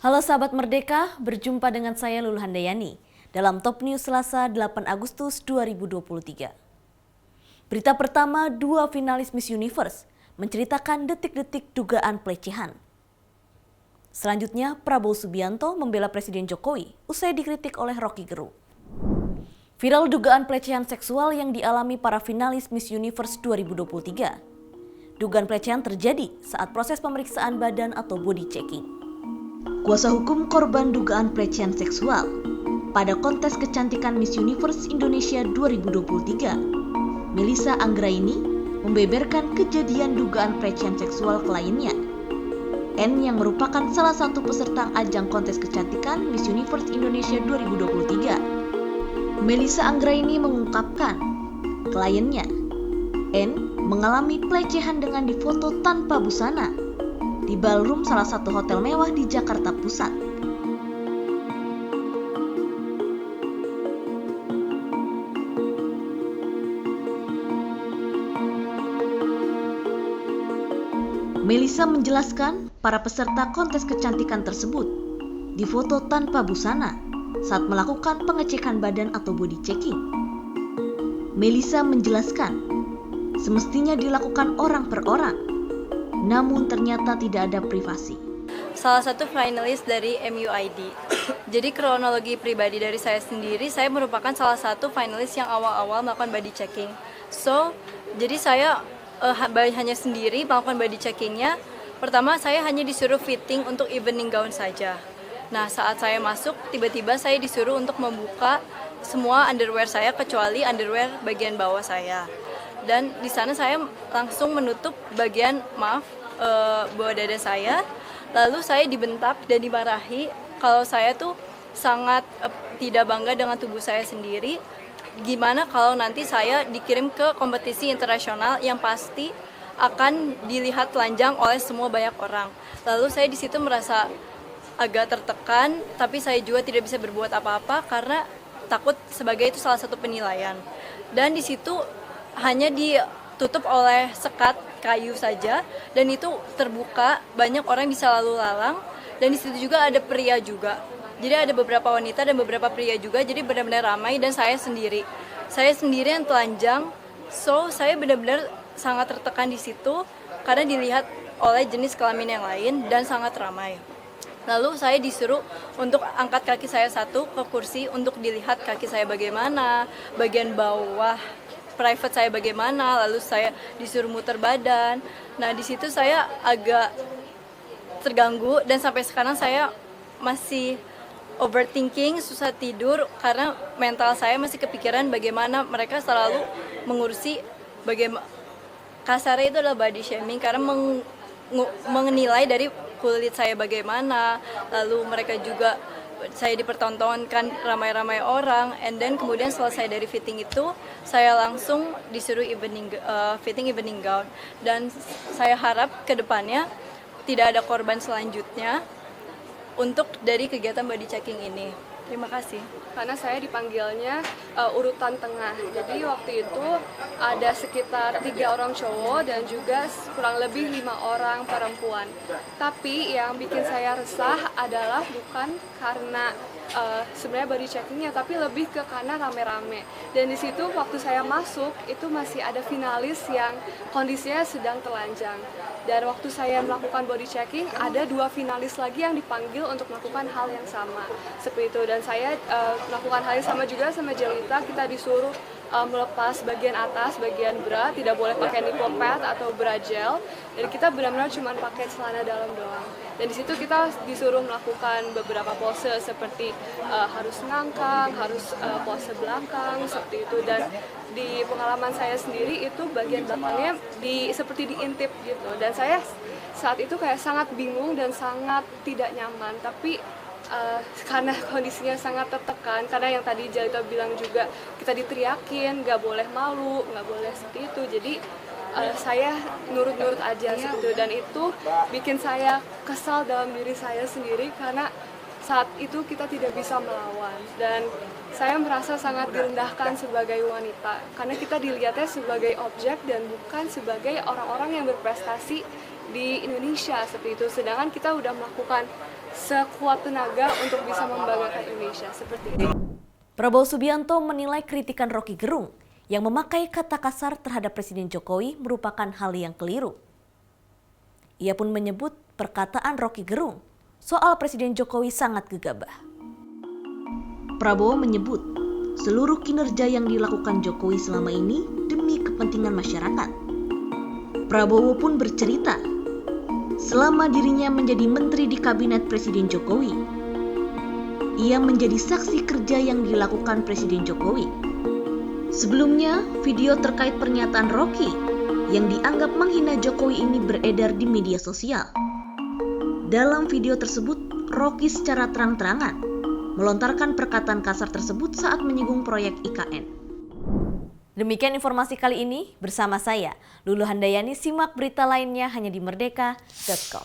Halo sahabat Merdeka, berjumpa dengan saya Lulu Handayani dalam Top News Selasa 8 Agustus 2023. Berita pertama, dua finalis Miss Universe menceritakan detik-detik dugaan pelecehan. Selanjutnya, Prabowo Subianto membela Presiden Jokowi usai dikritik oleh Rocky Gerung. Viral dugaan pelecehan seksual yang dialami para finalis Miss Universe 2023. Dugaan pelecehan terjadi saat proses pemeriksaan badan atau body checking. Kuasa hukum korban dugaan pelecehan seksual pada kontes kecantikan Miss Universe Indonesia 2023, Melissa Anggraini membeberkan kejadian dugaan pelecehan seksual kliennya. N yang merupakan salah satu peserta ajang kontes kecantikan Miss Universe Indonesia 2023. Melissa Anggraini mengungkapkan, kliennya N mengalami pelecehan dengan difoto tanpa busana di ballroom salah satu hotel mewah di Jakarta Pusat. Melissa menjelaskan para peserta kontes kecantikan tersebut difoto tanpa busana saat melakukan pengecekan badan atau body checking. Melissa menjelaskan, semestinya dilakukan orang per orang, namun ternyata tidak ada privasi. Salah satu finalis dari MUID. Jadi kronologi pribadi dari saya sendiri, saya merupakan salah satu finalis yang awal-awal melakukan body checking. Jadi saya hanya sendiri melakukan body checkingnya. Pertama saya hanya disuruh fitting untuk evening gown saja. Nah saat saya masuk, tiba-tiba saya disuruh untuk membuka semua underwear saya kecuali underwear bagian bawah saya. Dan di sana saya langsung menutup bagian bawah dada saya. Lalu saya dibentak dan dimarahi kalau saya tuh sangat tidak bangga dengan tubuh saya sendiri. Gimana kalau nanti saya dikirim ke kompetisi internasional yang pasti akan dilihat telanjang oleh semua banyak orang. Lalu saya di situ merasa agak tertekan, tapi saya juga tidak bisa berbuat apa-apa karena takut sebagai itu salah satu penilaian. Dan di situ hanya ditutup oleh sekat kayu saja dan itu terbuka, banyak orang bisa lalu lalang, dan di situ juga ada pria juga. Jadi ada beberapa wanita dan beberapa pria juga, jadi benar-benar ramai. Dan saya sendiri yang telanjang, saya benar-benar sangat tertekan di situ karena dilihat oleh jenis kelamin yang lain dan sangat ramai. Lalu saya disuruh untuk angkat kaki saya satu ke kursi untuk dilihat kaki saya bagaimana, bagian bawah private saya bagaimana, lalu saya disuruh muter badan. Nah di situ saya agak terganggu dan sampai sekarang saya masih overthinking, susah tidur karena mental saya masih kepikiran bagaimana mereka selalu mengurusi bagaimana kasarnya itu adalah body shaming karena menilai dari kulit saya bagaimana, lalu mereka juga saya dipertontonkan ramai-ramai orang, and then kemudian selesai dari fitting itu saya langsung disuruh fitting evening gown, dan saya harap ke depannya tidak ada korban selanjutnya untuk dari kegiatan body checking ini. Terima kasih. Karena saya dipanggilnya urutan tengah, jadi waktu itu ada sekitar 3 orang cowok dan juga kurang lebih 5 orang perempuan. Tapi yang bikin saya resah adalah bukan karena sebenarnya body checkingnya, tapi lebih ke karena rame-rame. Dan di situ waktu saya masuk itu masih ada finalis yang kondisinya sedang telanjang. Dan waktu saya melakukan body checking, ada 2 finalis lagi yang dipanggil untuk melakukan hal yang sama seperti itu. Dan saya melakukan hal yang sama juga sama Jelita. Kita disuruh melepas bagian atas, bagian bra, tidak boleh pakai nipple pad atau bra gel. Jadi kita benar-benar cuma pakai celana dalam doang. Dan di situ kita disuruh melakukan beberapa pose seperti harus ngangkang, harus pose belakang seperti itu. Dan di pengalaman saya sendiri itu bagian belakangnya seperti diintip gitu. Dan saya saat itu kayak sangat bingung dan sangat tidak nyaman. Tapi karena kondisinya sangat tertekan, karena yang tadi Jalita bilang juga kita diteriakin, nggak boleh malu, nggak boleh seperti itu. Jadi saya nurut-nurut aja gitu, dan itu bikin saya kesal dalam diri saya sendiri karena saat itu kita tidak bisa melawan, dan saya merasa sangat direndahkan sebagai wanita karena kita dilihatnya sebagai objek dan bukan sebagai orang-orang yang berprestasi di Indonesia seperti itu. Sedangkan kita udah melakukan sekuat tenaga untuk bisa membanggakan Indonesia seperti itu. Prabowo Subianto menilai kritikan Rocky Gerung yang memakai kata kasar terhadap Presiden Jokowi merupakan hal yang keliru. Ia pun menyebut perkataan Rocky Gerung soal Presiden Jokowi sangat gegabah. Prabowo menyebut seluruh kinerja yang dilakukan Jokowi selama ini demi kepentingan masyarakat. Prabowo pun bercerita, selama dirinya menjadi menteri di kabinet Presiden Jokowi, ia menjadi saksi kerja yang dilakukan Presiden Jokowi. Sebelumnya, video terkait pernyataan Rocky yang dianggap menghina Jokowi ini beredar di media sosial. Dalam video tersebut, Rocky secara terang-terangan melontarkan perkataan kasar tersebut saat menyinggung proyek IKN. Demikian informasi kali ini bersama saya, Lulu Handayani. Simak berita lainnya hanya di merdeka.com.